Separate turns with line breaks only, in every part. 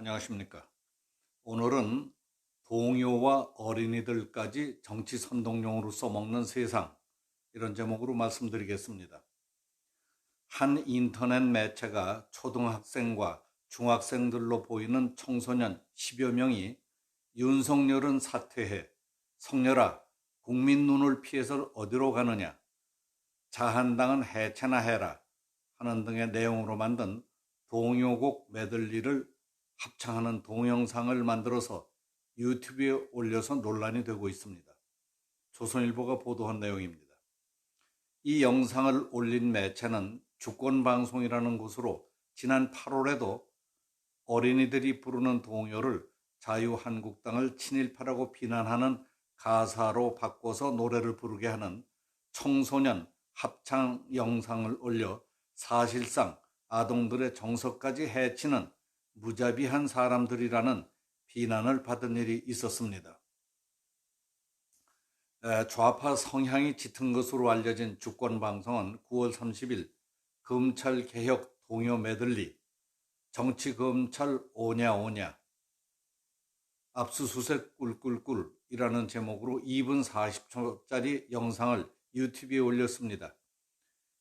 안녕하십니까. 오늘은 동요와 어린이들까지 정치 선동용으로 써먹는 세상, 이런 제목으로 말씀드리겠습니다. 한 인터넷 매체가 초등학생과 중학생들로 보이는 청소년 10여 명이 윤석열은 사퇴해, 성렬아 국민 눈을 피해서 어디로 가느냐, 자한당은 해체나 해라 하는 등의 내용으로 만든 동요곡 메들리를 합창하는 동영상을 만들어서 유튜브에 올려서 논란이 되고 있습니다. 조선일보가 보도한 내용입니다. 이 영상을 올린 매체는 주권방송이라는 곳으로 지난 8월에도 어린이들이 부르는 동요를 자유한국당을 친일파라고 비난하는 가사로 바꿔서 노래를 부르게 하는 청소년 합창 영상을 올려 사실상 아동들의 정서까지 해치는 무자비한 사람들이라는 비난을 받은 일이 있었습니다. 좌파 성향이 짙은 것으로 알려진 주권방송은 9월 30일 검찰개혁 동요 메들리, 정치검찰 오냐 오냐, 압수수색 꿀꿀꿀이라는 제목으로 2분 40초짜리 영상을 유튜브에 올렸습니다.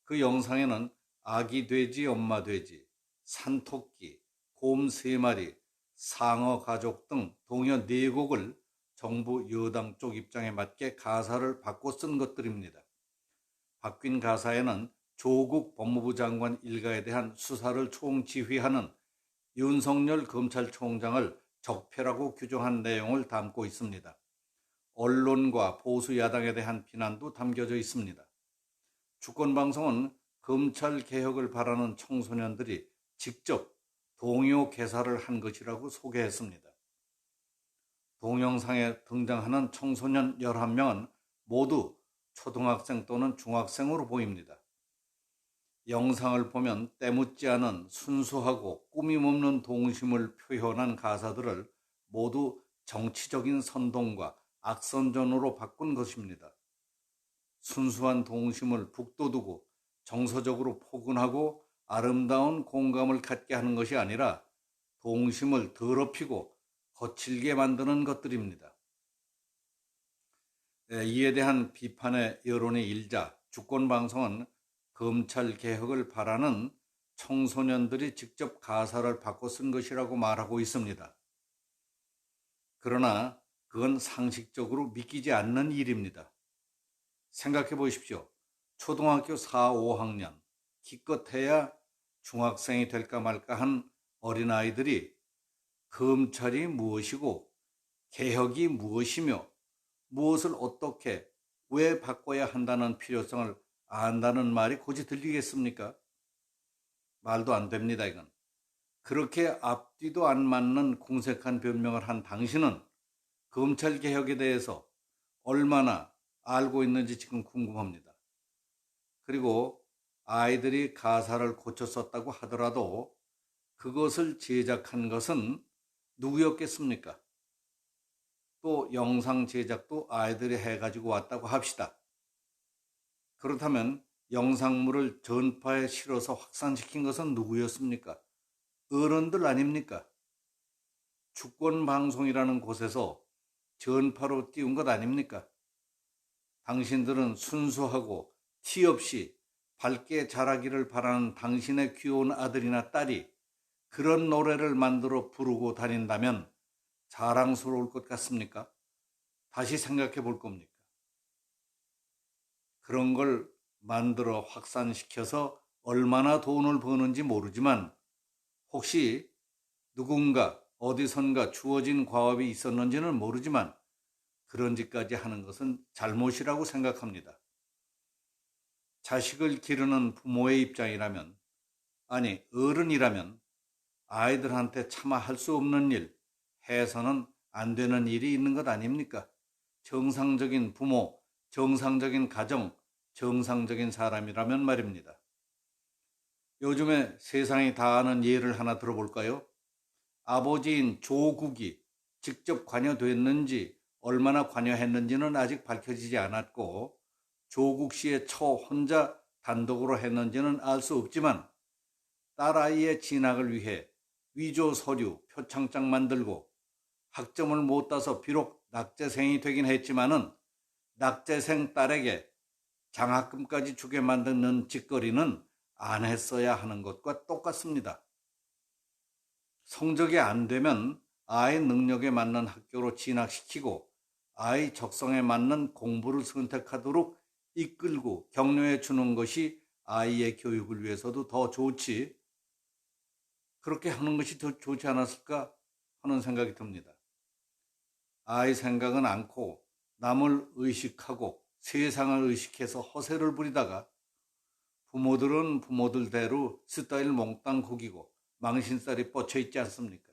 그 영상에는 아기 돼지, 엄마 돼지, 산토끼, 곰 3마리, 상어 가족 등 동요 4곡을 정부 여당 쪽 입장에 맞게 가사를 바꿔 쓴 것들입니다. 바뀐 가사에는 조국 법무부 장관 일가에 대한 수사를 총지휘하는 윤석열 검찰총장을 적폐라고 규정한 내용을 담고 있습니다. 언론과 보수 야당에 대한 비난도 담겨져 있습니다. 주권방송은 검찰 개혁을 바라는 청소년들이 직접 동요 개사를 한 것이라고 소개했습니다. 동영상에 등장하는 청소년 11명은 모두 초등학생 또는 중학생으로 보입니다. 영상을 보면 때묻지 않은 순수하고 꾸밈없는 동심을 표현한 가사들을 모두 정치적인 선동과 악선전으로 바꾼 것입니다. 순수한 동심을 북돋우고 정서적으로 포근하고 아름다운 공감을 갖게 하는 것이 아니라 동심을 더럽히고 거칠게 만드는 것들입니다. 이에 대한 비판의 여론이 일자 주권방송은 검찰 개혁을 바라는 청소년들이 직접 가사를 바꿔 쓴 것이라고 말하고 있습니다. 그러나 그건 상식적으로 믿기지 않는 일입니다. 생각해 보십시오. 초등학교 4, 5학년, 기껏해야 중학생이 될까 말까 한 어린아이들이 검찰이 무엇이고 개혁이 무엇이며 무엇을 어떻게 왜 바꿔야 한다는 필요성을 안다는 말이 곧이 들리겠습니까? 말도 안 됩니다, 이건. 그렇게 앞뒤도 안 맞는 궁색한 변명을 한 당신은 검찰 개혁에 대해서 얼마나 알고 있는지 지금 궁금합니다. 그리고 아이들이 가사를 고쳐 썼다고 하더라도 그것을 제작한 것은 누구였겠습니까? 또 영상 제작도 아이들이 해가지고 왔다고 합시다. 그렇다면 영상물을 전파에 실어서 확산시킨 것은 누구였습니까? 어른들 아닙니까? 주권방송이라는 곳에서 전파로 띄운 것 아닙니까? 당신들은 순수하고 티 없이 밝게 자라기를 바라는 당신의 귀여운 아들이나 딸이 그런 노래를 만들어 부르고 다닌다면 자랑스러울 것 같습니까? 다시 생각해 볼 겁니까? 그런 걸 만들어 확산시켜서 얼마나 돈을 버는지 모르지만 혹시 누군가 어디선가 주어진 과업이 있었는지는 모르지만 그런 짓까지 하는 것은 잘못이라고 생각합니다. 자식을 기르는 부모의 입장이라면, 아니 어른이라면 아이들한테 차마 할 수 없는 일, 해서는 안 되는 일이 있는 것 아닙니까? 정상적인 부모, 정상적인 가정, 정상적인 사람이라면 말입니다. 요즘에 세상이 다 아는 예를 하나 들어볼까요? 아버지인 조국이 직접 관여됐는지 얼마나 관여했는지는 아직 밝혀지지 않았고 조국 씨의 처 혼자 단독으로 했는지는 알 수 없지만 딸아이의 진학을 위해 위조 서류, 표창장 만들고 학점을 못 따서 비록 낙제생이 되긴 했지만은 낙제생 딸에게 장학금까지 주게 만드는 짓거리는 안 했어야 하는 것과 똑같습니다. 성적이 안 되면 아이 능력에 맞는 학교로 진학시키고 아이 적성에 맞는 공부를 선택하도록 이끌고 격려해 주는 것이 아이의 교육을 위해서도 더 좋지. 그렇게 하는 것이 더 좋지 않았을까 하는 생각이 듭니다. 아이 생각은 않고 남을 의식하고 세상을 의식해서 허세를 부리다가 부모들은 부모들대로 스타일 몽땅 구기고 망신살이 뻗쳐 있지 않습니까?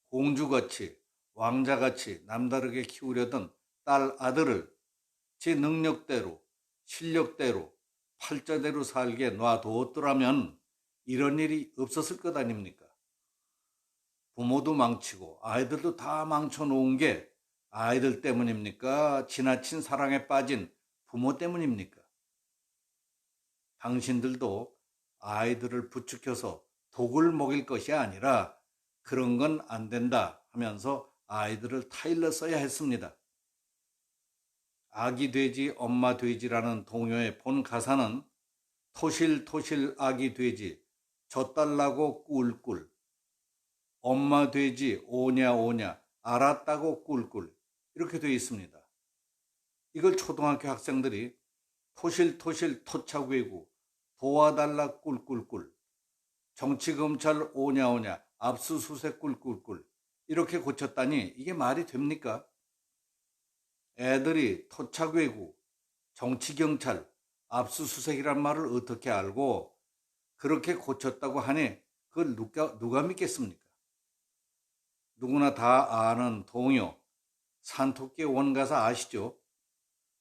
공주같이 왕자같이 남다르게 키우려던 딸 아들을 제 능력대로 실력대로 팔자대로 살게 놔두었더라면 이런 일이 없었을 것 아닙니까? 부모도 망치고 아이들도 다 망쳐놓은 게 아이들 때문입니까? 지나친 사랑에 빠진 부모 때문입니까? 당신들도 아이들을 부추겨서 독을 먹일 것이 아니라 그런 건 안 된다 하면서 아이들을 타일러 써야 했습니다. 아기 돼지 엄마 돼지라는 동요의 본 가사는 토실토실 아기 돼지 젖달라고 꿀꿀 엄마 돼지 오냐 오냐 알았다고 꿀꿀 이렇게 되어 있습니다. 이걸 초등학교 학생들이 토실토실 토착외구 도와달라 꿀꿀꿀 정치검찰 오냐 오냐 압수수색 꿀꿀꿀 이렇게 고쳤다니 이게 말이 됩니까? 애들이 토착외구 정치경찰 압수수색이란 말을 어떻게 알고 그렇게 고쳤다고 하니 그걸 누가 믿겠습니까? 누구나 다 아는 동요 산토끼의 원가사 아시죠?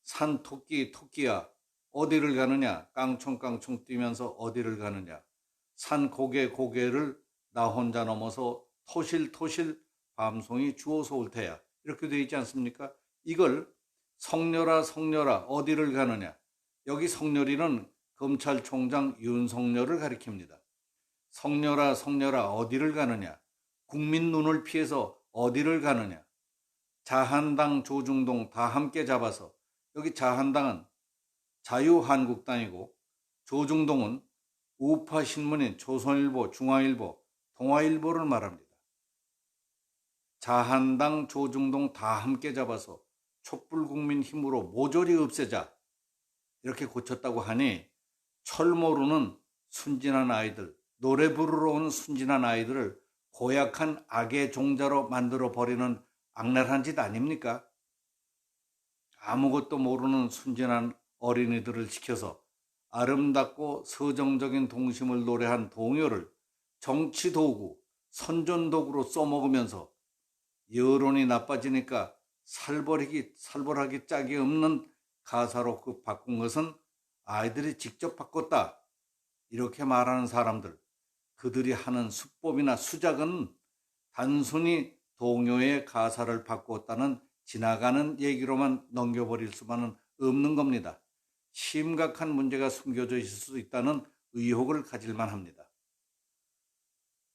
산토끼 토끼야 어디를 가느냐 깡총깡총 뛰면서 어디를 가느냐 산 고개 고개를 나 혼자 넘어서 토실토실 밤송이 주워서 올 테야 이렇게 되어 있지 않습니까? 이걸 성렬아 성렬아 어디를 가느냐 여기 성렬이는 검찰총장 윤석열을 가리킵니다. 성렬아 성렬아 어디를 가느냐 국민 눈을 피해서 어디를 가느냐 자한당 조중동 다 함께 잡아서 여기 자한당은 자유한국당이고 조중동은 우파 신문인 조선일보, 중앙일보, 동아일보를 말합니다. 자한당 조중동 다 함께 잡아서 촛불국민 힘으로 모조리 없애자 이렇게 고쳤다고 하니 철 모르는 순진한 아이들, 노래 부르러 온 순진한 아이들을 고약한 악의 종자로 만들어 버리는 악랄한 짓 아닙니까? 아무것도 모르는 순진한 어린이들을 시켜서 아름답고 서정적인 동심을 노래한 동요를 정치 도구, 선전 도구로 써먹으면서 여론이 나빠지니까 살벌하기 짝이 없는 가사로 바꾼 것은 아이들이 직접 바꿨다. 이렇게 말하는 사람들, 그들이 하는 수법이나 수작은 단순히 동요의 가사를 바꾸었다는 지나가는 얘기로만 넘겨버릴 수만은 없는 겁니다. 심각한 문제가 숨겨져 있을 수 있다는 의혹을 가질만 합니다.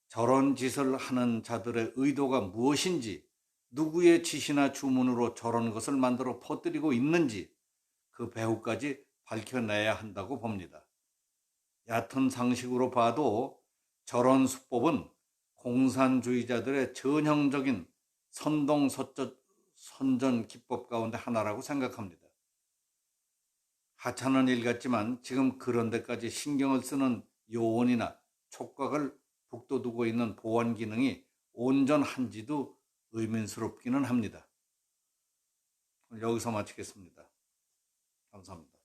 저런 짓을 하는 자들의 의도가 무엇인지, 누구의 지시나 주문으로 저런 것을 만들어 퍼뜨리고 있는지 그 배후까지 밝혀내야 한다고 봅니다. 얕은 상식으로 봐도 저런 수법은 공산주의자들의 전형적인 선전 기법 가운데 하나라고 생각합니다. 하찮은 일 같지만 지금 그런 데까지 신경을 쓰는 요원이나 촉각을 북돋우고 있는 보안 기능이 온전한지도 의문스럽기는 합니다. 여기서 마치겠습니다. 감사합니다.